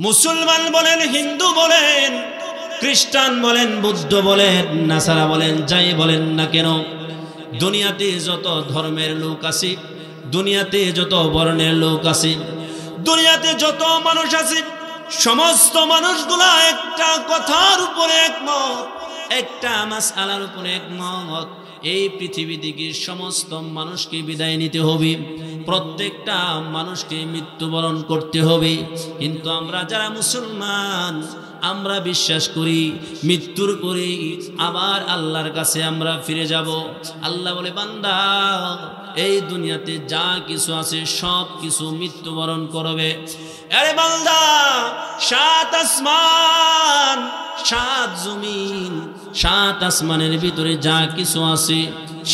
মুসলমান বলেন, হিন্দু বলেন, খ্রিস্টান বলেন, বুদ্ধ বলেন, নাসারা বলেন, যাই বলেন না কেন, দুনিয়াতে যত ধর্মের লোক আছে, দুনিয়াতে যত বর্ণের লোক আছে, দুনিয়াতে যত মানুষ আছে, সমস্ত মানুষগুলা একটা কথার উপরে একমত, একটা মাসআলার উপরে একমত। এই পৃথিবী থেকে সমস্ত মানুষকে বিদায় নিতে হবে, প্রত্যেকটা মানুষকে মৃত্যুবরণ করতে হবে। কিন্তু আমরা যারা মুসলমান, আমরা বিশ্বাস করি মৃত্যুর পরে আবার আল্লাহর কাছে আমরা ফিরে যাব। আল্লাহ বলে, বান্দা এই দুনিয়াতে যা কিছু আছে সব কিছু মৃত্যুবরণ করবে। আরে বান্দা, 7 আসমান 7 জমিন, 7 আসমানের ভিতরে যা কিছু আছে,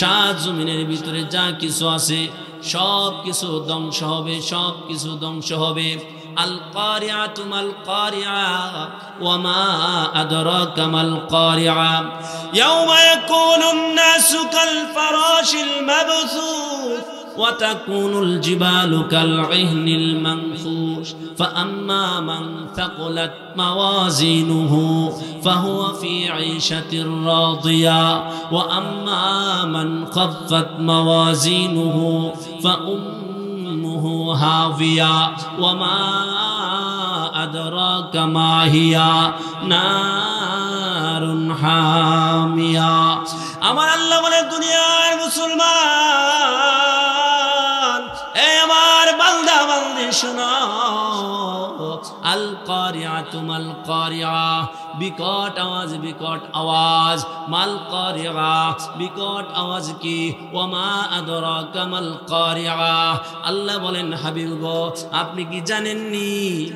7 জমিনের ভিতরে যা কিছু আছে সব কিছু ধ্বংস হবে, সব কিছু ধ্বংস হবে। আল কারিআতু মাল কারিআ ওয়া মা আদরাকা মাল কারিআ ইয়াওমা ইয়াকুনুন নাসু কাল ফারাশিল মাবসুস ওয়া তাকুনুল জিবালু কাল ইহনিল মানফুশ ফাআম্মা মান থাকুলাত মাওয়াজিনুহু ফাহুয়া ফি ঈশাতির রাদিয়া ওয়া আম্মা মান খাফফাত মাওয়াজিনুহু ফাউম্মুহু হাবিয়া ওয়া মা আদরাকা মা হিয়া নারুন হামিয়া। আমার আল্লাহ বলে, দুনিয়ার মুসলমান, এই আমার বান্দা বান্দি শোনো, আল কারিআতু মাল কারিআ, বিকট আওয়াজ, বিকট আওয়াজ, মাল কারিআ, বিকট আওয়াজ কি, ওয়া মা আদরাকা মাল কারিআ। আল্লাহ বলেন, হাবিব গো, আপনি কি জানেননি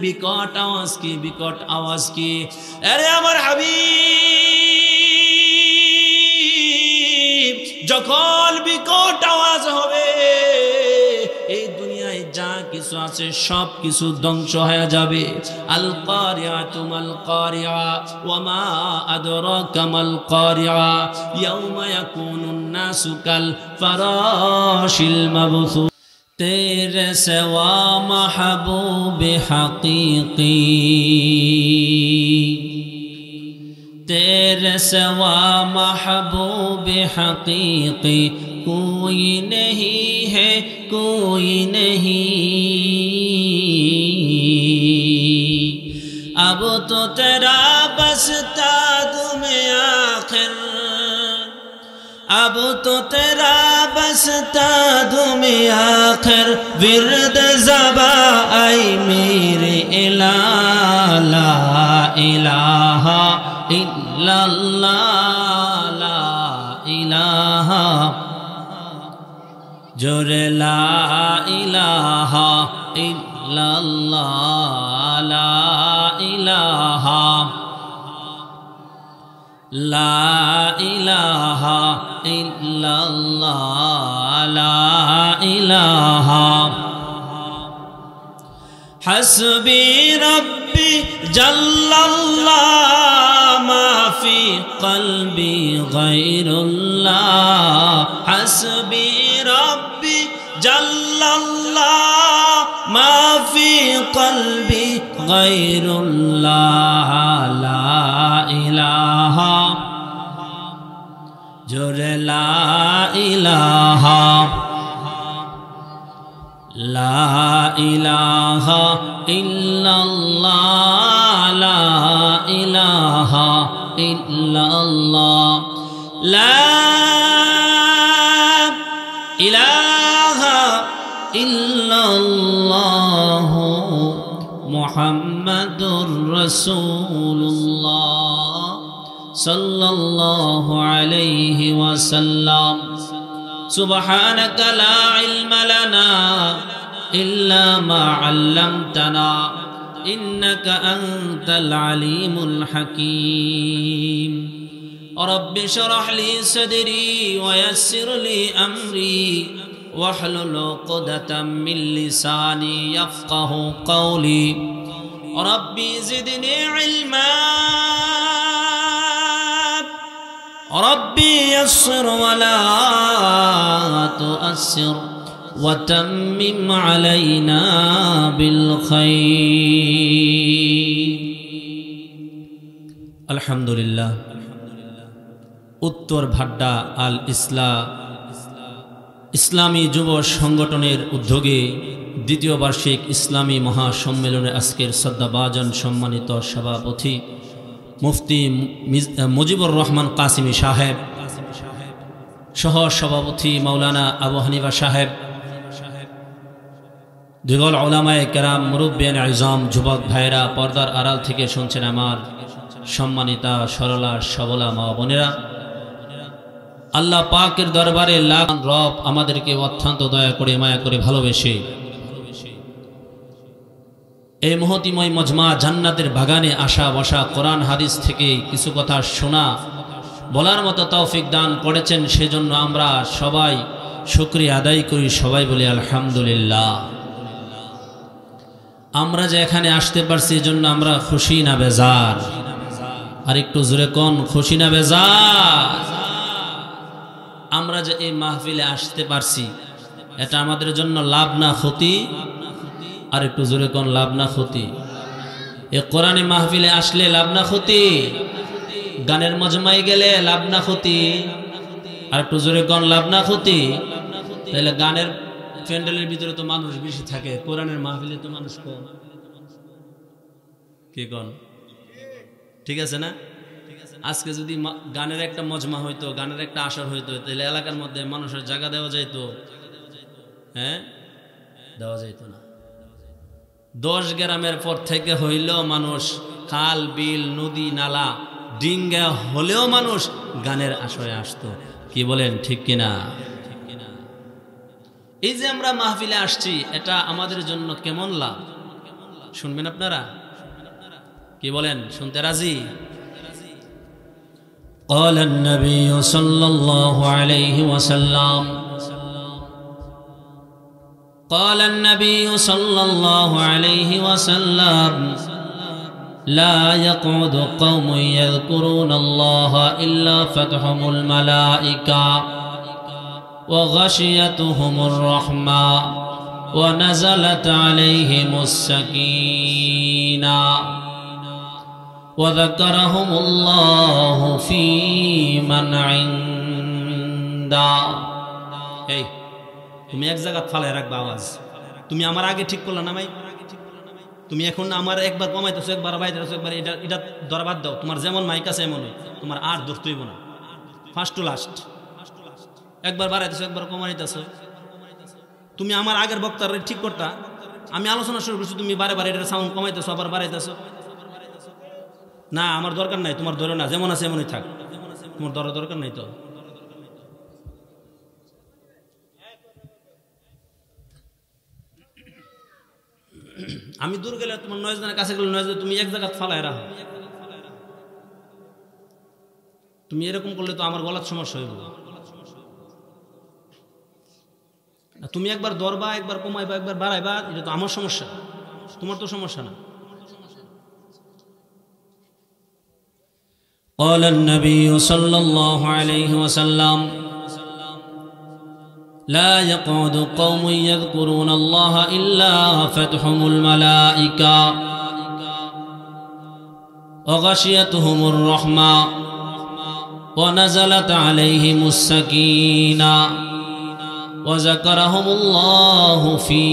বিকট আওয়াজ কি, বিকট আওয়াজ কি? আরে আমার হাবিব, যখন বিকট আওয়াজ হবে এই দুনিয়ায় যা কিছু আছে সব কিছু ধ্বংস হয়ে যাবে। আল কারিআতু মাল কারিআ ওয়া মা আদরাকা মাল কারিআ ইয়াওমা ইয়াকুনুন নাসু কাল ফারাশিল মাবসুস। তেরে সিওয়া মাহবুব হকীকি, तेरे सिवा महबूब हकीकी कोई नहीं है, कोई नहीं। अब तो तेरा बसता दुमे आखिर, अब तो तेरा बसता दुमे आखिर, विरद ज़बा आई मेरे इला ला इलाहा इल्लल्लाह, ला इलाहा, जोरे ला इलाहा इल्लल्लाह, ला इलाहा, ला इलाहा इल्लल्लाह, ला इलाहा। हस्बी रब्बी जल्लल्लाह मा फी क़ल्बी गैरुल्लाह, हस्बी रब्बी जल्लल्लाह मा फी क़ल्बी गैरुल्लाह, ला इलाहा, जोरे ला इलाहा, ला इलाहा इल्लल्लाह, ला इलाहा इल्लल्लाह, ला इलाहा इल्लल्लाह मुहम्मदुर रसूलुल्लाह सल्लल्लाहु अलैहि वसल्लम। सुब्हानक ला इल्म लना इल्ला मा अल्लमतना इन्नक अंतल अलीमुल हकीम। रब्बि शरह ली सदरी वयस्सिर ली अमरी वहलुल उक़दतम मिन लिसानी यफ़क़हू क़ौली। रब्बि ज़िदनी इल्मा, रब्बि यस्सिर वला तुअस्सिर وتمم علينا بالخير الحمد لله উত্তর ভাড্ডা আল ইসলামী যুব সংগঠনের উদ্যোগে দ্বিতীয় বার্ষিক ইসলামী মহাসম্মেলনে আজকের শ্রদ্ধাভাজন সম্মানিত সভাপতি মুফতি মুজিবুর রহমান কাসিমি সাহেব, সহ সভাপতি মাওলানা আবু হানিফা সাহেব, দিগল উলামায়ে কেরাম, মুরব্বিয়ান আযম, যুবক ভাইরা, পর্দার আড়াল থেকে শুনছেন আমার সম্মানিতা সরলা সবলা মা বোনেরা, আল্লাহ পাকের দরবারে লাখ রব আমাদেরকে অত্যন্ত দয়া করে মায়া করে ভালোবেসে এই মহতিময় মজমা জান্নাতের বাগানে আসা বসা কোরআন হাদিস থেকে কিছু কথা শোনা বলার মতো তৌফিক দান করেছেন। সেজন্য আমরা সবাই শুকরিয়া আদায় করি, সবাই বলি আলহামদুলিল্লাহ। আমরা যে এখানে আসতে পারছি এজন্য আমরা খুশি না বেজার? আর একটু জোরে কোন, খুশি না বেজার? আমরা যে এই মাহফিলে আসতে পারছি এটা আমাদের জন্য লাভ না ক্ষতি? আর একটু জোরে কোন, লাভ না ক্ষতি? এই কোরআনে মাহফিলে আসলে লাভ না ক্ষতি? গানের মজমায় গেলে লাভ না ক্ষতি? আর একটু জোরে কোন, লাভ না ক্ষতি? তাহলে গানের প্যান্ডেলের ভিতরে তো মানুষ বেশি থাকে, কোরআনের মাহফিলে তো মানুষ কম। কি কোন? ঠিক আছে না? আজকে যদি গানের একটা মজমা হইতো, গানের একটা আসর হইতো, তাহলে এলাকার মধ্যে মানুষের জায়গা দেওয়া যাইতো? হ্যাঁ, দেওয়া যাইতো না। 10 গ্রামের পর থেকে হইলেও মানুষ, খাল বিল নদী নালা ডিঙ্গা হলেও মানুষ গানের আসরে আসতো। কি বলেন, ঠিক কিনা? এই যে আমরা মাহফিলে আসছি এটা আমাদের জন্য কেমন লাভ শুনবেন আপনারা? কি বলেন, শুনতে রাজি? قال النبي صلى الله عليه وسلم قال النبي صلى الله عليه وسلم لا يقعد قوم يذكرون الله إلا فتحهم الملائكة وغشيتهم الرحمة ونزلت عليهم السكينة وذكرهم الله في من عنده। এই তুমি এক জায়গা ফালায় রাখবা আওয়াজ। তুমি আমার আগে ঠিক করলা না ভাই? তুমি এখন আমার একবার কমাইতেছো, একবার বাইতেছো, একবার এটা দরবাদ দাও। তোমার যেমন মাইক আছে এমনই, তোমার আর ধরতে হইব না। ফার্স্ট টু লাস্ট, একবার বাড়াইতেছো, একবার কমাইতেছো। তুমি আমার আগের বক্তার ঠিক করতা, আমি আলোচনা শুরু করছি, তুমি বারে বারে এটা সাউন্ড কমাইতেছো আবার বাড়াইতেছো। না, আমার দরকার নাই, তোমার ধরো না, যেমন আছে এমনই থাক, তোমার দরকার নাই তো। আমি দূর গেলে তোমার নয়েজ না, কাছে গেলে নয়েজ, তুমি এক জায়গা ফালায় রাখো। তুমি এরকম করলে তো আমার গলার সমস্যা হইব। তুমি একবার ধরবা, একবার কমাইবা, একবার বাড়াইবা, এটা তো আমার সমস্যা, তোমার তো সমস্যা না। قال النبي صلى الله عليه وسلم لا يقعد قوم يذكرون الله إلا فتحهم الملائكة وغشيتهم الرحمة ونزلت عليهم السكينة وذكرهم الله في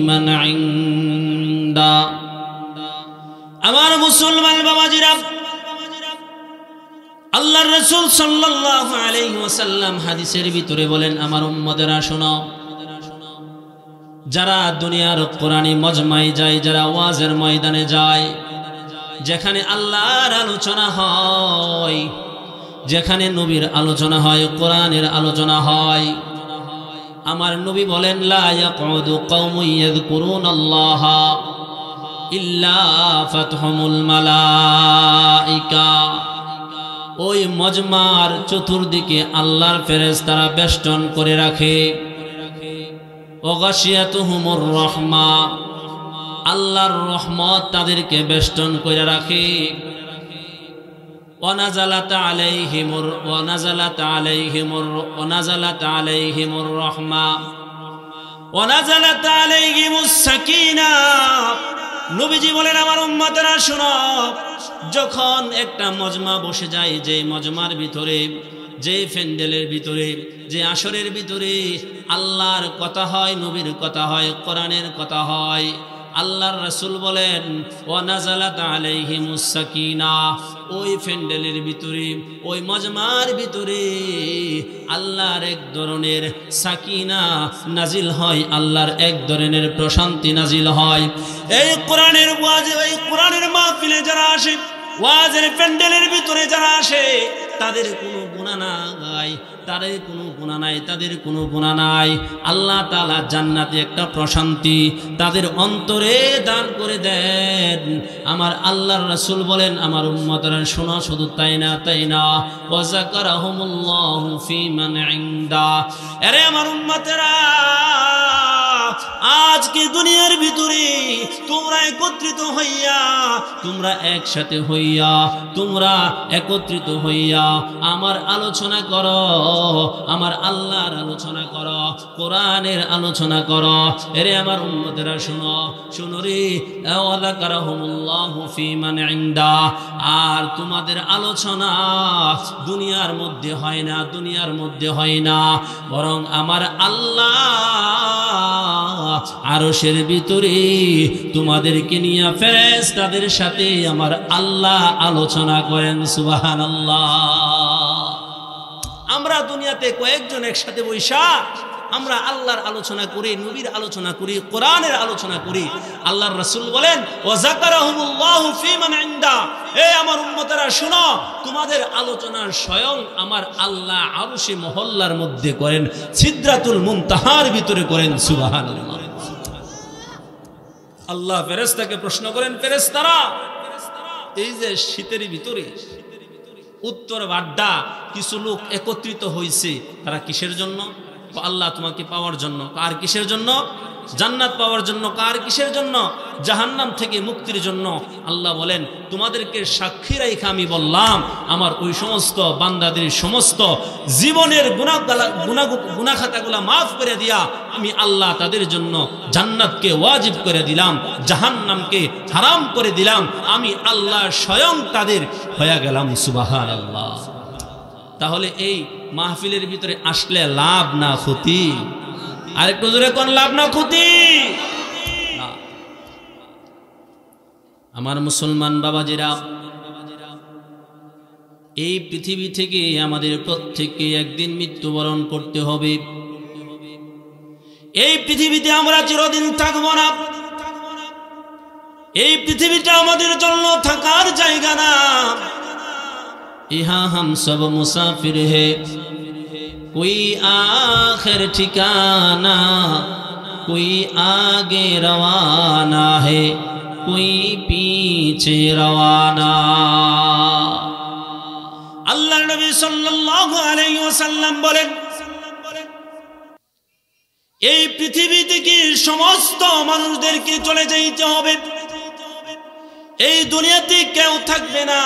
من عنده। আমার মুসলমান বাবাজিরা, আল্লাহর রাসূল সাল্লাল্লাহু আলাইহি ওয়াসাল্লাম হাদিসের ভিতরে বলেন, আমার উম্মতেরা শোনো, যারা দুনিয়ার কোরআনী মজমায় যায়, যারা ওয়াজের ময়দানে যায়, যেখানে আল্লাহর আলোচনা হয়, যেখানে নবীর আলোচনা হয়, কোরআনের আলোচনা হয়, আমার নবী বলেন লা ইয়াকুদু কওমুন ইয়াযকুরুনাল্লাহা ইল্লা ফাতহুমুল মালাইকা। ওই মজমার চতুর্দিকে আল্লাহর ফেরেশতারা বেষ্টন করে রাখে। ওয়াগাশিয়াতুহুমুর রাহমা, আল্লাহর রহমত তাদেরকে বেষ্টন করে রাখে। ওয়ানাজালাত আলাইহিমুর রাহমা, ওয়া নাযালাত আলাইহিমুস সাকিনাহ। নবীজি বলেন আমার উম্মতেরা শুনো, যখন একটা মজমা বসে যায়, যে মজমার ভিতরে, যে প্যান্ডেলের ভিতরে, যে আসরের ভিতরে আল্লাহর কথা হয়, নবীর কথা হয়, কোরআনের কথা হয়, আল্লাহর রাসূল বলেন ওয়া নাযালাত আলাইহিমুস সাকিনাহ, ওই প্যান্ডেলের ভিতরে, ওই মজমার ভিতরে আল্লাহর এক ধরনের সাকিনা নাজিল হয়, আল্লাহর এক ধরনের প্রশান্তি নাজিল হয়। এই কোরআনের ওয়াজ, এই কোরআনের মাহফিলে যারা আসে, ওয়াজের প্যান্ডেলের ভিতরে যারা আসে, তাদের কোনো গুনাহ নাই, তাদের কোনো গুনাহ নাই, তাদের কোনো গুনাহ নাই। আল্লাহ তাআলা জান্নাতে একটা প্রশান্তি তাদের অন্তরে দান করে দেন। আমার আল্লাহর রাসূল বলেন আমার উম্মতরা শোনো, শুধু তাই না, তাই না, ওয়া যাকারাহুমুল্লাহু ফি মান ইনদা। আরে আমার উম্মতেরা, আজকে দুনিয়ার ভিতরে তোমরা একত্রিত হইয়া, তোমরা একসাথে হইয়া, তোমরা একত্রিত হইয়া আমার আলোচনা করো, আমার আল্লাহর আলোচনা করো, কোরআনের আলোচনা করো। এরে আমার উম্মতেরা শুনো, শুনো রে, ওয়া যাকারাহুমুল্লাহু ফি মান ইনদা। আর তোমাদের আলোচনা দুনিয়ার মধ্যে হয় না, দুনিয়ার মধ্যে হয় না, বরং আমার আল্লাহ আরশের ভিতরে তোমাদেরকে নিয়ে ফেরেশতাদের সাথে আমার আল্লাহ আলোচনা করেন। সুবহানাল্লাহ। আমরা দুনিয়াতে কয়েকজন একসাথে বৈশা আমরা আল্লাহর আলোচনা করি, নবীর আলোচনা করি, কোরআনের আলোচনা করি। আল্লাহর রাসূল বলেন ওয়া যাকারাহুমুল্লাহু ফি মান ইনদা। এই আমার উম্মতেরা শুনো, তোমাদের আলোচনা স্বয়ং আমার আল্লাহ আরশে মহল্লার মধ্যে করেন, সিদরাতুল মুনতাহার ভিতরে করেন। সুবহানাল্লাহ। আল্লাহ ফেরেশতাকে প্রশ্ন করেন, ফেরেশতারা এই যে শীতের ভিতরে উত্তর বাড্ডা কিছু লোক একত্রিত হয়েছে, তারা কিসের জন্য? আল্লাহ তোমাকে পাওয়ার জন্য। আর কিসের জন্য? জান্নাত পাওয়ার জন্য। কার কিসের জন্য? জাহান্নাম থেকে মুক্তির জন্য। আল্লাহ বলেন তোমাদেরকে সাক্ষী রাইখা আমি বললাম আমার ওই সমস্ত বান্দাদের সমস্ত জীবনের গুনাহ খাতাগুলা মাফ করে দিয়া আমি আল্লাহ তাদের জন্য জান্নাতকে ওয়াজিব করে দিলাম, জাহান্নামকে হারাম করে দিলাম। আমি আল্লাহ স্বয়ং তাদের হয়ে গেলাম। সুবহানাল্লাহ। তাহলে এই মাহফিলের ভিতরে আসলে লাভ না ক্ষতি? আরেকটু জোরে কোন লাভ না ক্ষতি? আমার মুসলমান বাবাজিরা, এই পৃথিবী থেকে আমাদের প্রত্যেককে একদিন মৃত্যুবরণ করতে হবে। এই পৃথিবীতে আমরা চিরদিন থাকবো না। এই পৃথিবীটা আমাদের জন্য থাকার জায়গা না। ইহা হাম সব মুসাফির হে, कोई आखिर ठिकाना, कोई आगे रवाना है, कोई पीछे रवाना। আল্লাহ নবী সাল্লাল্লাহু আলাইহি ওয়াসাল্লাম বলেন এই পৃথিবী থেকে সমস্ত মানুষদেরকে চলে যেতে হবে। এই দুনিয়াতে কেউ থাকবে না।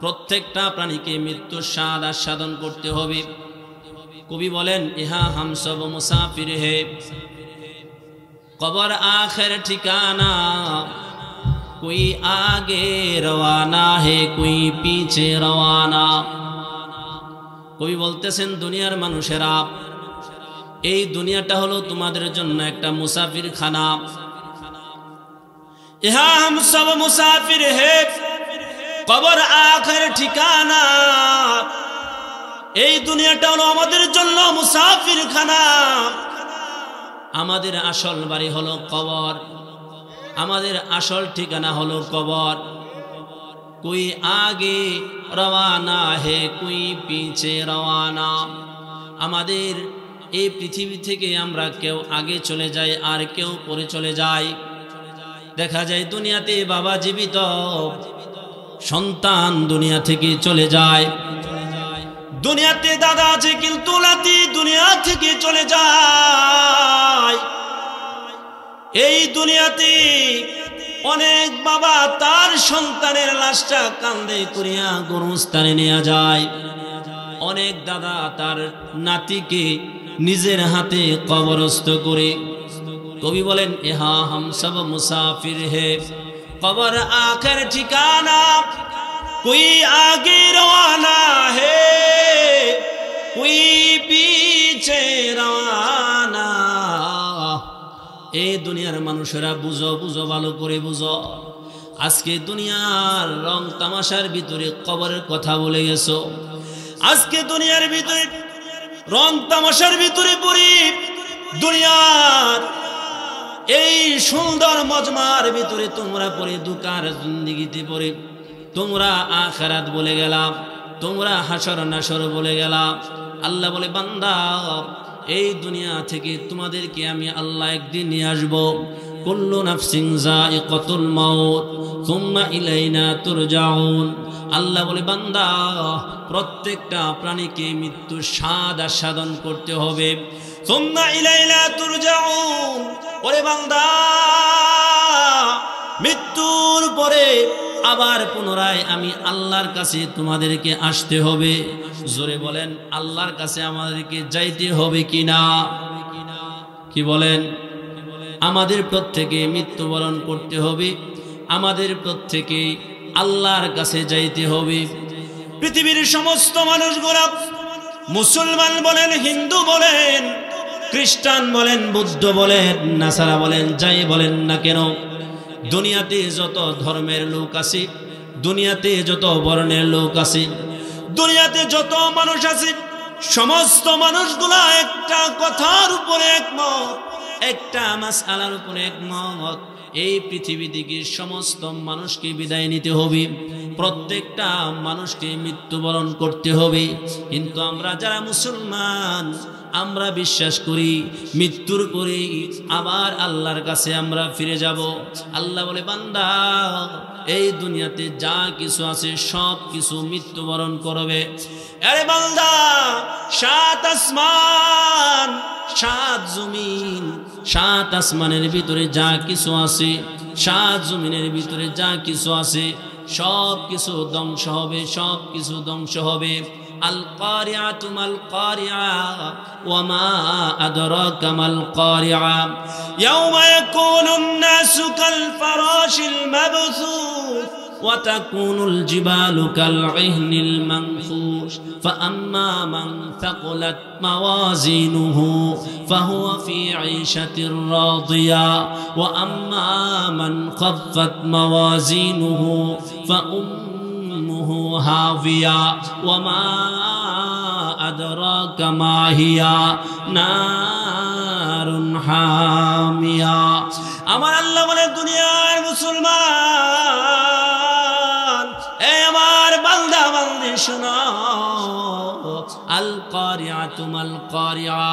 প্রত্যেকটা প্রাণীকে মৃত্যুর স্বাদ আস্বাদন করতে হবে। কবি বলেন ইহা হাম সব মুসাফির হে, কবর আখের ঠিকানা, কোই আগে রওয়ানা হে, কোই পিছে রওয়ানা। কবি বলতেছেন দুনিয়ার মানুষেরা, এই দুনিয়াটা হলো তোমাদের জন্য একটা মুসাফির খানা। ইহা হাম সব মুসাফির হে, কবর আখের ঠিকানা। এই দুনিয়াটা হলো আমাদের জন্য মুসাফির খানা। আমাদের আসল বাড়ি হলো কবর, আমাদের আসল ঠিকানা হলো কবর। কোই আগে রওয়ানা হে, কোই পিছে রওয়ানা। আমাদের এই পৃথিবী থেকে আমরা কেউ আগে চলে যাই আর কেউ পরে চলে যায়। দেখা যায় দুনিয়াতে বাবা জীবিত, সন্তান দুনিয়া থেকে চলে যায়। দুনিয়াতে দাদা আছে কিন্তু নাতি দুনিয়া থেকে চলে যায়। এই দুনিয়াতে অনেক বাবা তার সন্তানের লাশটা কাঁধে করিয়া গোরস্থানে নিয়ে যায়। অনেক দাদা তার নাতিকে নিজের হাতে কবরস্থ করে। কবি বলেন ইহা হাম সব মুসাফির হে, কবর আখের ঠিকানা, কোই আগে রওয়ানা হে, কোই পিছে রওয়ানা। এই দুনিয়ার মানুষেরা বুঝো, বুঝো, ভালো করে বুঝো। আজকে দুনিয়ার রং তামাশার ভিতরে কবরের কথা বলে গেছো। আজকে দুনিয়ার ভিতরে রং তামাশার ভিতরে পড়ি, দুনিয়ার এই সুন্দর মজমার ভিতরে তোমরা পড়ে, দুকার জিন্দেগিতে পড়ে তোমরা আখিরাত বলে গেলাম, তোমরা হাসর নাসর বলে গেলাম। আল্লাহ বলে বান্দা, এই দুনিয়া থেকে তোমাদেরকে আমি আল্লাহ একদিন নিয়ে আসবো। কুল্লু নাফসিন যায়িকাতুল মাউত সুম্মা ইলাইনা তুরজাউন। আল্লাহ বলে বান্দা, প্রত্যেকটা প্রাণীকে মৃত্যুর স্বাদ আস্বাদন করতে হবে। সুম্মা ইলাইনা তুরজাউন। ওরে বান্দা, মৃত্যুর পরে আবার পুনরায় আমি আল্লাহর কাছে তোমাদেরকে আসতে হবে। জোরে বলেন, আল্লাহর কাছে আমাদেরকে যাইতে হবে কিনা? কি বলেন? আমাদের প্রত্যেকে মৃত্যুবরণ করতে হবে, আমাদের প্রত্যেকে আল্লাহর কাছে যাইতে হবে। পৃথিবীর সমস্ত মানুষগুলা, মুসলমান বলেন, হিন্দু বলেন, খ্রিস্টান বলেন, বুদ্ধ বলেন, নাসারা বলেন, যাই বলেন না কেন, দুনিয়াতে যত ধর্মের লোক আছে, দুনিয়াতে যত বর্ণের লোক আছে, দুনিয়াতে যত মানুষ আছে, সমস্ত মানুষগুলা একটা কথার উপরে একমত, একটা মাসআলার উপরে একমত। এই পৃথিবী থেকে সমস্ত মানুষকে বিদায় নিতে হবে, প্রত্যেকটা মানুষকে মৃত্যুবরণ করতে হবে। কিন্তু আমরা যারা মুসলমান, আমরা বিশ্বাস করি মৃত্যুর পরে আবার আল্লাহর কাছে আমরা ফিরে যাব। আল্লাহ বলে বান্দা, এই দুনিয়াতে যা কিছু আছে সব কিছু মৃত্যুবরণ করবে। আরে বান্দা, সাত আসমান, সাত জমিন, সাত আসমানের ভিতরে যা কিছু আছে, সাত জমিনের ভিতরে যা কিছু আছে, সব কিছু ধ্বংস হবে, সব কিছু ধ্বংস হবে। আল কারিআতু মাল কারিআ ওয়া মা আদরাকা মাল কারিআ ইয়াওমা ইয়াকুনুন নাসু কাল ফারাশিল মাবসুস ওয়া তাকুনুল জিবালু কাল ইহনিল মানফুশ ফাআম্মা মান থাকুলাত মাওয়াজিনুহু ফাহুয়া ফি ঈশাতির রাদিয়া ওয়া আম্মা মান খাফফাত মাওয়াজিনুহু ফাউম্মুহু হাবিয়া ওয়া মা আদরাকা মা হিয়া নারুন হামিয়া। আমার আল্লাহ বলে, দুনিয়ার মুসলমান, এ আমার বান্দা বান্দি শোনো, আল কারিআতু মাল কারিআ,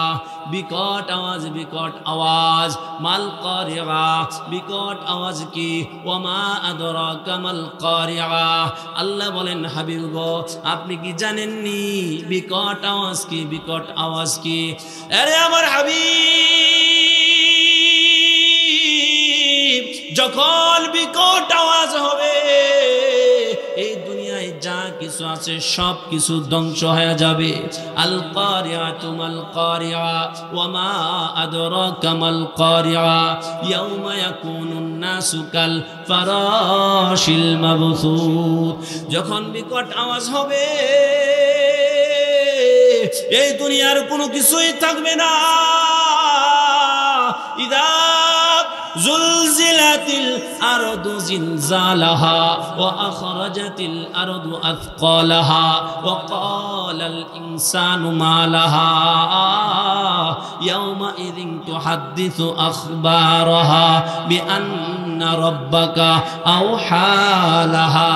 বিকট আওয়াজ, বিকট আওয়াজ, মাল কারিআ, বিকট আওয়াজ কি? ওয়া মা আদরাকা মাল কারিআ। আল্লাহ বলেন, হাবিব গো, আপনি কি জানেননি বিকট আওয়াজ কি? বিকট আওয়াজ কি? আরে আমার হাবিব, যখন বিকট আওয়াজ হবে, এই দুনিয়ায় যা কিছু আছে সব কিছু ধ্বংস হয়ে যাবে। আল কারিআতু মাল কারিআ ওয়া মা আদরাকা মাল কারিআ ইয়াওমা ইয়াকুনুন নাসু কাল ফারাশিল মাবসুস। যখন বিকট আওয়াজ হবে, এই দুনিয়ার কোনো কিছুই থাকবে না। ইদা জুলজিলাতিল আরদু জিলজালাহা ওয়া আখরাজাতিল আরদু আথকালাহা ওয়া ক্বালাল ইনসানু মা লাহা ইয়াওমা ইযিন তুহাদ্দিসু আখবারাহা বিআন্না রাব্বাকা আওহা লাহা।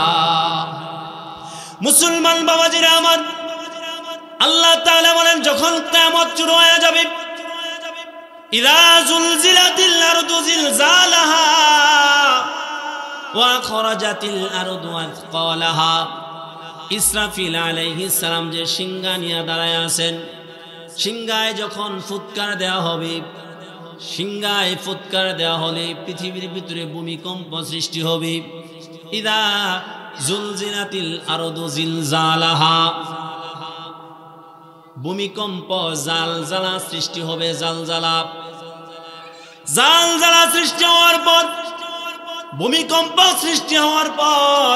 মুসলমান বাবাজিরা আমার, আল্লাহ তাআলা বলেন, যখন কিয়ামত শুরু হয়ে যাবে, ইযা জুলজিলাতিল আরদু জিলজালাহা ওয়া খরাজাতিল আরদু আথকালাহা। ইসরাফিল আলাইহিস সালাম যে সিংহা নিয়ে দাঁড়ায় আছেন, সিংহায় যখন ফুৎকার দেওয়া হবে, সিংহায় ফুৎকার দেওয়া হলে পৃথিবীর ভিতরে ভূমিকম্প সৃষ্টি হবে। ইযা জুলজিলাতিল আরদু জিলজালাহা, ভূমিকম্প, জালজালা সৃষ্টি হবে। জালজালা সৃষ্টি হওয়ার পর, ভূমিকম্প সৃষ্টি হওয়ার পর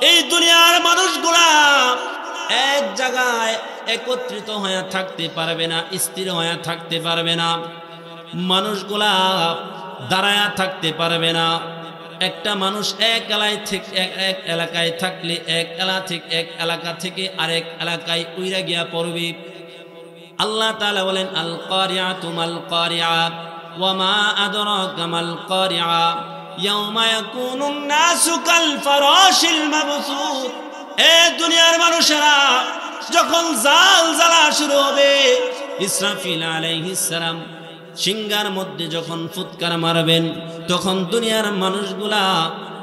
এই দুনিয়ার মানুষগুলা এক জায়গায় একত্রিত হয়ে থাকতে পারবে না, স্থির হয়ে থাকতে পারবে না। মানুষগুলা দাঁড়ায়া থাকতে পারবে না। একটা মানুষ এক এলাকায় থাকলে এক এলাকা থেকে আরেক এলাকায় উইরা গিয়া পড়বে। আল্লাহ তাআলা বলেন, আল কারিআতু মাল কারিআ ওয়া মা আদরাকা মাল কারিআ ইয়াউমা ইয়াকুনুন নাসু কাল ফারাশিল মাবসুত। এ দুনিয়ার মানুষেরা, যখন জালজালা শুরু হবে, ইসরাফিল আলাইহিস সালাম সিংহার মধ্যে যখন ফুৎকার মারবেন, তখন দুনিয়ার মানুষগুলা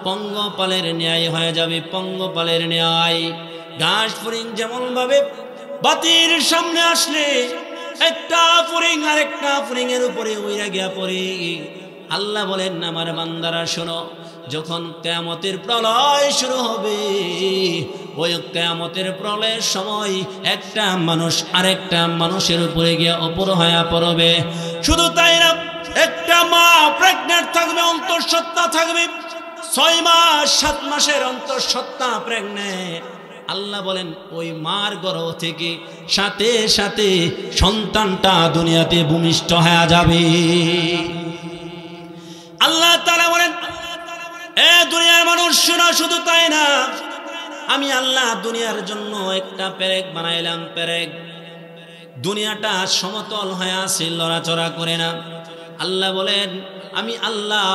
পঙ্গপালের ন্যায় হয়ে যাবে। পঙ্গপালের ন্যায় ঘাস ফড়িং যেমন ভাবে বাতির সামনে আসলে একটা ফড়িং আরেকটা ফড়িং এর উপরে উইরা গিয়া পড়ে। আল্লাহ বলেন, আমার বান্দারা শোনো, যখন কিয়ামতের প্রলয় শুরু হবে, ওই কিয়ামতের প্রলয়ের সময় একটা মানুষ আরেকটা মানুষের উপরে গিয়ে অপর হয়ে পড়বে। শুধু তাই না, একটা মা প্রেগনেন্ট থাকবে, অন্তঃসত্ত্বা থাকবে, 6 মাস 7 মাসের অন্তঃসত্ত্বা প্রেগনেন্ট। আল্লাহ বলেন, ওই মার গর্ভ থেকে সাথে সাথে সন্তানটা দুনিয়াতে ভূমিষ্ঠ হয়ে যাবে। আল্লাহ তাআলা বলেন, এ দুনিয়ার মানুষ শোনো, শুধু তাই না, আমি আল্লাহ দুনিয়ার জন্য একটা পেরেক বানাইলাম। পেরেক, দুনিয়াটা সমতল হয়ে আছে, লড়াচড়া করে না। আল্লাহ বলেন, আমি আল্লাহ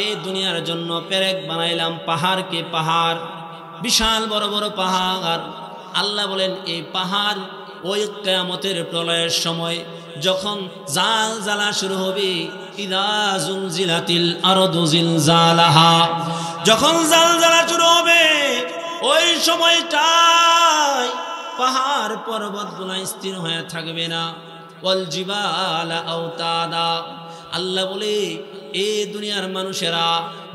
এই দুনিয়ার জন্য পেরেক বানাইলাম। পাহাড়কে পাহাড়, বিশাল বড় বড় পাহাড়। আল্লাহ বলেন, এই পাহাড় ওই কিয়ামতের প্রলয়ের সময় যখন জালজালা শুরু হবে, ইযা যুলজিলাতিল আরদু জিলজালাহা, যখন জালজালা শুরু হবে, ওই সময়টায় পাহাড় পর্বতগুলো স্থির হয়ে থাকবে না। ওয়াল জিবালা আওতাদা, আল্লাহ বলে, এই দুনিয়ার মানুষেরা,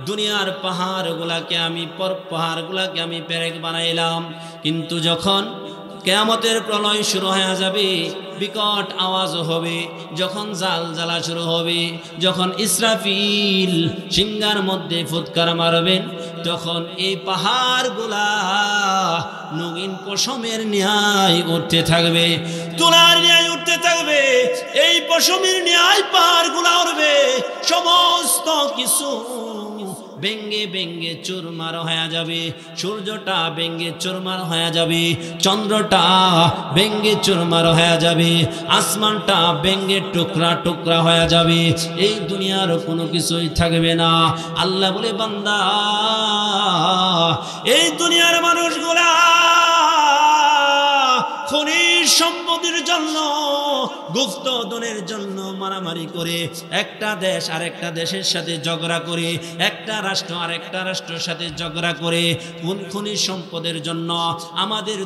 দুনিয়ার পাহাড়গুলাকে আমি পেরেক বানাইলাম। কিন্তু যখন কিয়ামতের প্রলয় শুরু হয়ে যাবে, বিকট আওয়াজ হবে, যখন জালজালা শুরু হবে, যখন ইসরাফিল সিংহার মধ্যে ফুৎকার মারবেন, তখন এই পাহাড়গুলা নগিন পশমের ন্যায় উঠতে থাকবে, তুলার ন্যায় উঠতে থাকবে। এই পশমের ন্যায় পাহাড়গুলা উঠবে, সমস্ত কিছু বেঙ্গে বেঙ্গে চুরমার হয়ে যাবে। সূর্যটা বেঙ্গে চুরমার হয়ে যাবে, চন্দ্রটা বেঙ্গে চুরমার হয়ে যাবে, আসমানটা বেঙ্গে টুকরা টুকরা হয়ে যাবে। এই দুনিয়ার কোনো কিছুই থাকবে না। আল্লাহ বলে, বান্দা, এই দুনিয়ার মানুষগুলা খনিজ সম্পদের জন্য, গুপ্তধনের জন্য মারামারি করে, একটা দেশ আরেকটা দেশের সাথে ঝগড়া করে, একটা রাষ্ট্র আরেকটা রাষ্ট্রের সাথে ঝগড়া করে, কোন খনিজ সম্পদের জন্য। আমাদের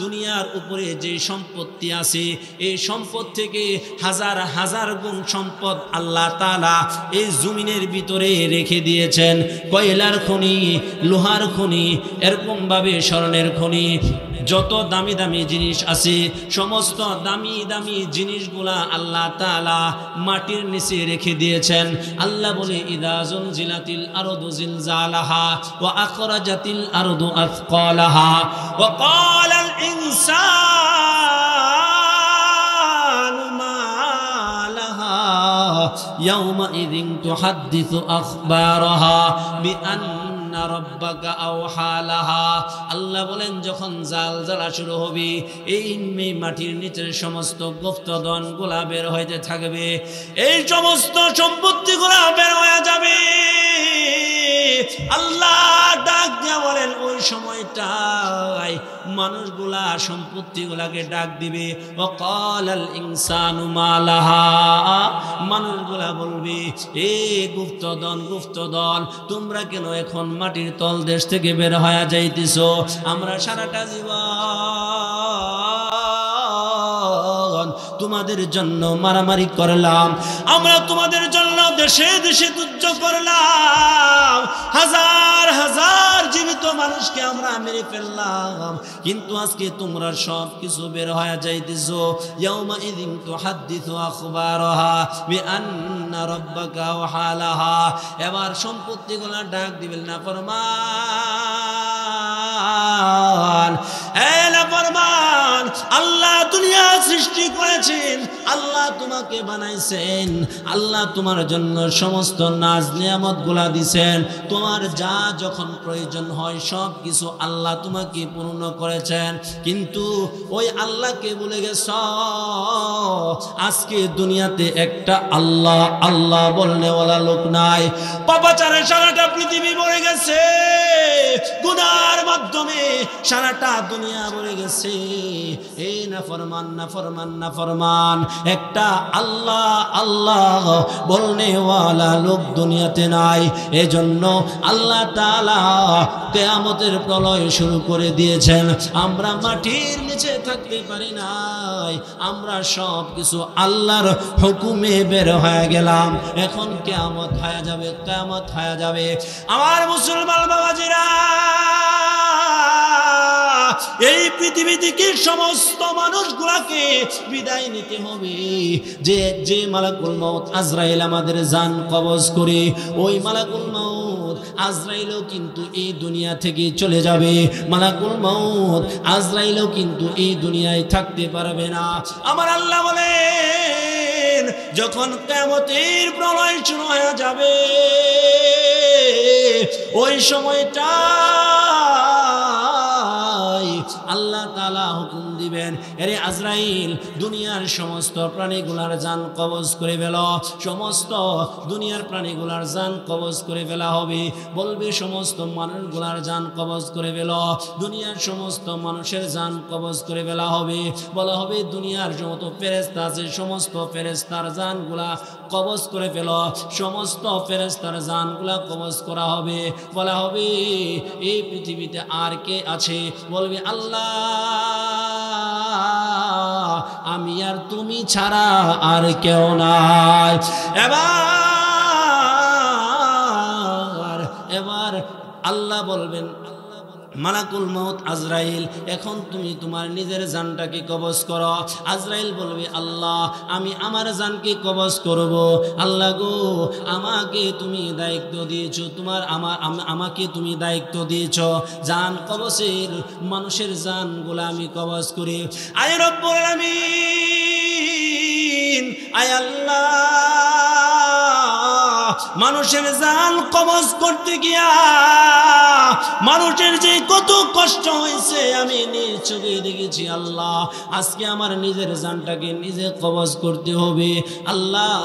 দুনিয়ার উপরে যে সম্পত্তি আছে, এই সম্পদ থেকে হাজার হাজার গুণ সম্পদ আল্লাহ তাআলা এই জমিনের ভিতরে রেখে দিয়েছেন। কয়লার খনি, লোহার খনি, এরকম ভাবে স্বর্ণের খনি, যত দামি দামি জিনিস আছে, সমস্ত দামি দামি জিনিসগুলা আল্লাহ তাআলা মাটির নিচে রেখে দিয়েছেন। আল্লাহ বলে, ইযা যুলজিলাতিল আরদু জিলজালাহা ওয়া আখরাজাতিল আরদু আথকালাহা ওয়া ক্বালাল ইনসানু মা লাহা ইয়াওমা ইযিন তুহাদ্দিসু আখবারাহা বিআন্না রাব্বাকা আওহা লাহা। আল্লাহ বলেন, যখন জালজালা শুরু হবে, এই মাটির নিচের সমস্ত গুপ্তধন গুলা বের হইতে থাকবে, এই সমস্ত সম্পত্তি গুলা বের হয়ে যাবে। আল্লাহ ডাক দিয়া বলেন, ওই সময়টায় মানুষগুলা সম্পত্তিগুলাকে ডাক দিবে, ওয়াকালাল ইনসানু মা লাহা, মানুষগুলা বলবে, এ গুপ্তধন তোমরা কেন এখন মাটির তল দেশ থেকে বের হয়ে যাইতেছো? আমরা সারাটা জীবন তোমাদের জন্য মারামারি করলাম, আমরা তোমাদের জন্য দেশে দেশে যুদ্ধ করলাম, হাজার হাজার জীবিত মানুষকে আমরা মেরে ফেললাম, কিন্তু আজকে তোমরা সব কিছু বের হয়ে যাইতেছো। ইয়াউমা ইযিন তুহাদ্দিসু আখবারাহা বিআন্না রাব্বাকা ওয়াহালাহা। এবার সম্পত্তিগুলো ডাক দিবেন না ফরমান, এ না ফরমান, আল্লাহ দুনিয়া সৃষ্টি করেছেন, আল্লাহ তোমাকে বানাইছেন, আল্লাহ তোমার জন্য সমস্ত নাজ নিয়ামত গুলা দিছেন, তোমার যা যখন প্রয়োজন হয় সব কিছু আল্লাহ তোমাকে পূর্ণ করেছেন, কিন্তু ওই আল্লাহকে ভুলে গেছ। আজকে দুনিয়াতে একটা আল্লাহ আল্লাহ বলনেওয়ালা লোক নাই। পাপাচারে সারাটা পৃথিবী ভরে গেছে, গুনার মাধ্যমে সারাটা দুনিয়া ভরে গেছে। এই নাফরমান নাফরমান নাফরমান একটা আল্লাহ আল্লাহ বলনেওয়ালা লোক দুনিয়াতে নাই। এজন্য আল্লাহ তাআলা কিয়ামতের প্রলয় শুরু করে দিয়েছেন। আমরা মাটির নিচে থাকতে পারি নাই, আমরা সব কিছু আল্লাহর হুকুমে বের হয়ে গেলাম। এখন কিয়ামত হয়ে যাবে, কিয়ামত হয়ে যাবে। আমার মুসলমান বাবাজিরা, এই পৃথিবী থেকে সমস্ত মানুষগুলাকে বিদায় নিতে হবে। যে মালাকুল মউত আজরাইল আমাদের জান কবজ করে, ওই মালাকুল মউত আজরাইলও কিন্তু এই দুনিয়া থেকে চলে যাবে। মালাকুল মউত আজরাইলও কিন্তু এই দুনিয়ায় থাকতে পারবে না। আমার আল্লাহ বলেন, যখন কিয়ামতের প্রলয় শুরু হয়ে যাবে, ওই সময়টা আল্লাহ তাআলা হুকুম দিবেন, এরে আজরাইল দুনিয়ার সমস্ত প্রাণীগুলার জান কবজ করে ফেল। সমস্ত দুনিয়ার প্রাণীগুলার জান কবজ করে ফেলা হবে। বলবে সমস্ত মানুষগুলার জান কবজ করে ফেল। দুনিয়ার সমস্ত মানুষের জান কবজ করে ফেলা হবে। বলা হবে দুনিয়ার যত ফেরেশতা আছে সমস্ত ফেরেশতার জানগুলা কবজ করে ফেল। সমস্ত ফেরেশতার জানগুলা কবজ করা হবে। বলা হবে এই পৃথিবীতে আর কে আছে? বলবে আল্লাহ, আমি আর তুমি ছাড়া আর কেউ নাই। এবার আল্লাহ বলবেন, মালাকুল মউত আজরাইল, এখন তুমি তোমার নিজের জানটাকে কবজ করো। আজরাইল বলবে, আল্লাহ আমি আমার জানকে কবজ করব। আল্লাহ গো, আমাকে তুমি দায়িত্ব দিয়েছো, আমাকে তুমি দায়িত্ব দিয়েছো জান কবজের, মানুষের জানগুলো আমি কবজ করি। আয় রব্বুল আলামিন, আয় আল্লাহ, মানুষের জান কবজ করতে গিয়া মানুষের যে কত কষ্ট হয়েছে আমি নিজ চোখে দেখেছি। আল্লাহ, আজকে আমার নিজের জানটাকে নিজে কবজ করতে হবে। আল্লাহ,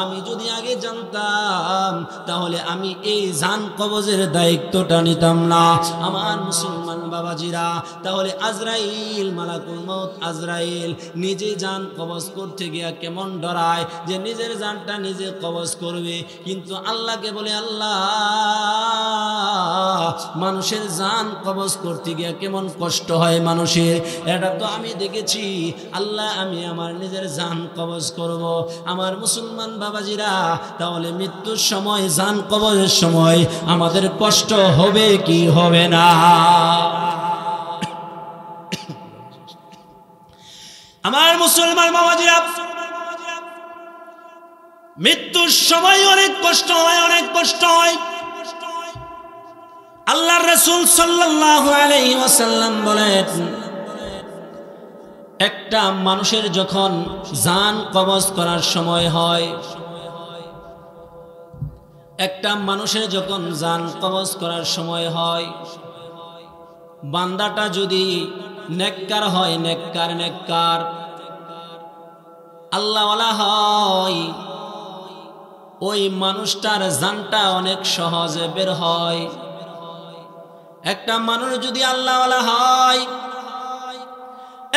আমি যদি আগে জানতাম তাহলে আমি এই জান কবজের দায়িত্বটা নিতাম না। আমার মুসলমান বাবাজিরা, তাহলে আজরাইল, মালাকুল মউত আজরাইল নিজে জান কবজ করতে গিয়া কেমন ডরায় যে নিজের জানটা নিজে কবজ করবে, কিন্তু আল্লাহকে বলে, আল্লাহ মানুষের জান কবজ করতে গিয়া কেমন কষ্ট হয় মানুষের, এটা তো আমি দেখেছি। আল্লাহ, আমি আমার নিজের জান কবজ করব। আমার মুসলমান বাবাজিরা, তাহলে মৃত্যুর সময়, জান কবজের সময় আমাদের কষ্ট হবে কি হবে না? আমার মুসলমান বাবাজিরা, মৃত্যুর সময় অনেক কষ্ট হয়, অনেক কষ্ট হয়। আল্লাহর রাসূল সাল্লাল্লাহু আলাইহি ওয়াসাল্লাম বলেন, একটা মানুষের যখন জান কবজ করার সময় হয়, একটা মানুষের যখন জান কবজ করার সময় হয়, বান্দাটা যদি নেককার হয়, নেককার আল্লাহওয়ালা হয়, ওই মানুষটার জানটা অনেক সহজে বের হয়। একটা মানুষ যদি আল্লাহওয়ালা হয়,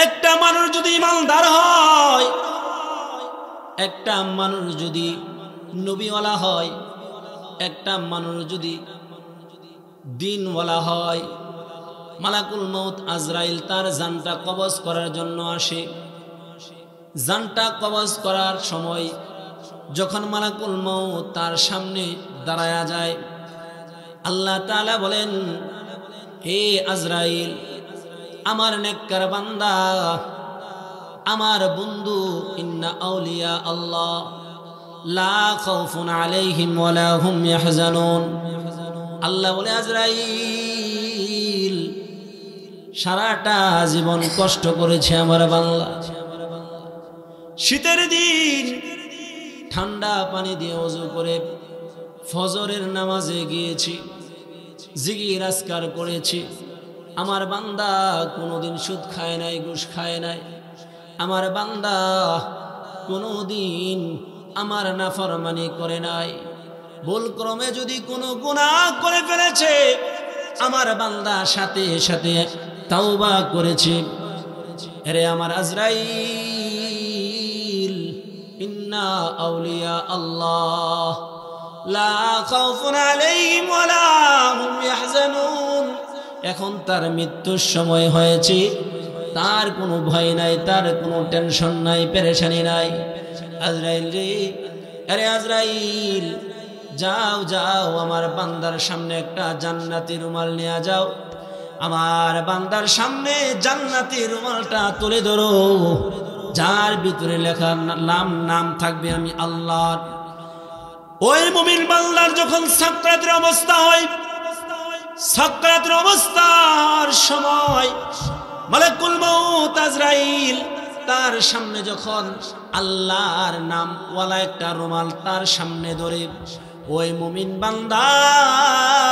একটা মানুষ যদি ইমানদার হয়, একটা মানুষ যদি নবীওয়ালা হয়, একটা মানুষ যদি দ্বীনওয়ালা হয়, মালাকুল মউত আজরাইল তার জানটা কবজ করার জন্য আসে। জানটা কবজ করার সময় যখন মালাকুল মউত তার সামনে দাঁড়ায়া যায়, আল্লাহ তাআলা বলেন, এ আজরাইল, আমার নেককার বান্দা, আমার বন্ধু, ইন্না আউলিয়া আল্লাহ লা খাউফুন আলাইহিম ওয়ালা হুম ইয়াহজানুন। আল্লাহ বলে, আজরাইল, সারাটা জীবন কষ্ট করেছে আমার বান্দা। শীতের দিন ঠান্ডা পানি দিয়ে ওযু করে ফজরের নামাজে গিয়েছি, জিকির আজকার করেছি। আমার বান্দা কোনোদিন সুদ খায় নাই, ঘুষ খায় নাই। আমার বান্দা কোনোদিন আমার নাফরমানি করে নাই। ভুলক্রমে যদি কোনো গুনাহ করে ফেলেছে, আমার বান্দা সাথে সাথে তাওবা করেছে। আরে আমার আজরাইল, ইন্না আউলিয়া আল্লাহ লা খাউফুন আলাইহিম ওয়ালা হুম ইয়াহজানুন। এখন তার মৃত্যুর সময় হয়েছে, তার কোনো ভয় নাই, তার কোনো টেনশন নাই, পেরেশানি নাই। আজরাইল রে, আরে আজরাইল, যাও যাও, আমার বান্দার সামনে একটা জান্নাতি রুমাল নিয়ে যাও। আমার বান্দার সামনে জান্নাতি রুমালটা তুলে ধরো, যার ভিতরে লেখা নাম থাকবে আমি আল্লাহর। ওই মুমিন বান্দার যখন সাকরাতের অবস্থা হয়, সাকরাতের অবস্থার সময় মালাকুল মউত আজরাইল তার সামনে যখন আল্লাহর নাম ওয়ালা একটা রুমাল তার সামনে ধরে, ওই মুমিন বান্দার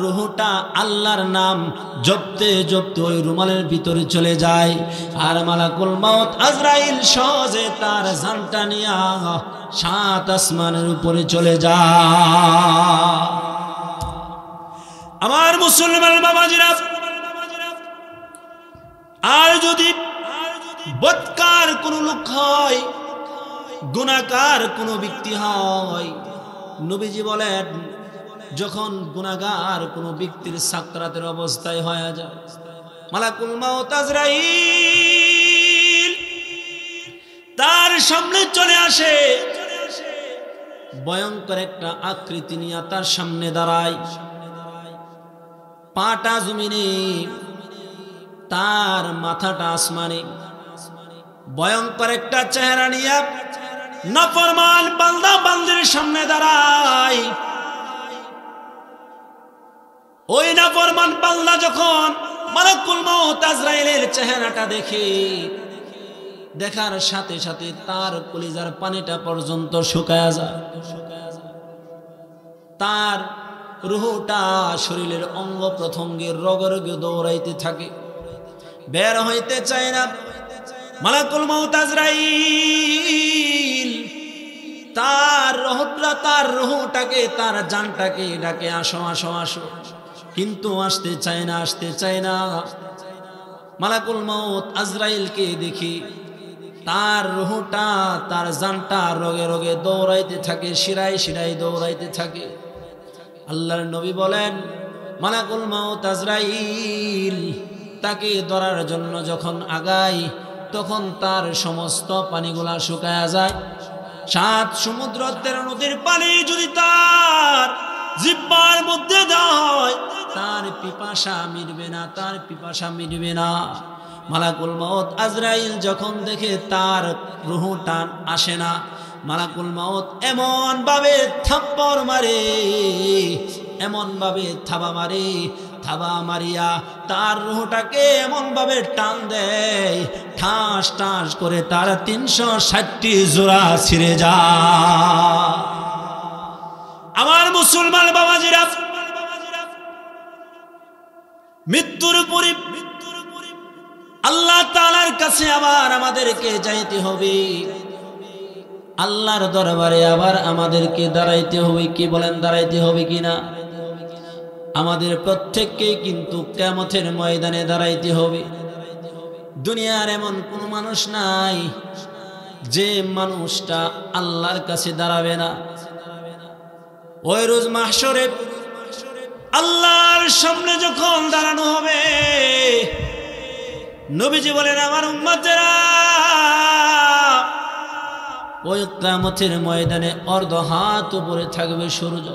রূহটা আল্লাহর নাম জপতে জপতে ওই রুমালের ভিতরে চলে যায়। আর মালাকুল মউত আজরাইল সহজে তার জানটা নিয়ে 7 আসমানের উপরে চলে যায়। আমার মুসলমান বাবাজিরা, আর যদি বদকার কোন লোক হয়, গুনাহগার কোন ব্যক্তি হয়, নবীজি বলেন যখন গুনাহগার কোন ব্যক্তির সাকরাতের অবস্থায় হয়ে যায়, মালাকুল মউত আজরাইল তার সামনে চলে আসে, ভয়ঙ্কর একটা আকৃতি নিয়ে তার সামনে দাঁড়ায়, পাটা জমিনে, তার মাথাটা আসমানে, ভয়ঙ্কর একটা চেহারা নিয়ে নাফরমান বান্দা বান্দির সামনে দাঁড়ায়। ওই নাফরমান বান্দা যখন মালাকুল মউত আজরাইলের চেহারাটা দেখে, দেখার সাথে সাথে তার কলিজার পানিটা পর্যন্ত শুকায়া যায়, তার রূহটা শরীরের অঙ্গ প্রত্যঙ্গের রগে রগে দৌড়াইতে থাকে, বের হইতে চায় না। মালাকুল মউত আজরাইল তার রূহটাকে, তার জানটাকে ডাকে, আসো আসো আসো, কিন্তু আসতে চায় না, আসতে চায় না। মালাকুল মউত আজরাইলকে দেখি তার রূহটা, তার জানটা রগে রগে দৌড়াইতে থাকে, শিরায় শিরায় দৌড়াইতে থাকে। আল্লাহর নবী বলেন, মালাকুল মউত আজরাইল তাকে ধরার জন্য যখন আগায়, তখন তার সমস্ত পানিগুলা শুকায়া যায়। 7 সমুদ্র 13 নদীর পানি যদি তার জিহ্বার মধ্যে দেওয়া হয়, তার পিপাসা মিটবে না, তার পিপাসা মিটবে না। মালাকুল মউত আজরাইল যখন দেখে তার রূহটা আসে না, মালাকুল মউত এমন ভাবে থাপ্পড় মারে, এমন ভাবে থাবা মারে, থাবা মারিয়া তার রূহটাকে এমন ভাবে টান দেয়, ঠাস ঠাস করে তার 360টি জোড়া ছিঁড়ে যায়। আমার মুসলমান বাবাজিরা, মৃত্যুর পরে আল্লাহ তাআলার কাছে আবার আমাদেরকে যাইতে হবে, আল্লাহর দরবারে আবার আমাদেরকে দাঁড়াইতে হবে। কি বলেন, দাঁড়াইতে হবে কিনা? আমাদের প্রত্যেককে কিন্তু কিয়ামতের ময়দানে দাঁড়াইতে হবে। দুনিয়ার এমন কোন মানুষ নাই যে মানুষটা আল্লাহর কাছে দাঁড়াবে না। ওই রোজ মাহশরে আল্লাহর সামনে যখন দাঁড়ানো হবে, নবীজি বলেন, আমার উম্মতেরা ওই কিয়ামতের ময়দানে অর্ধ হাত উপরে থাকবে সূর্য।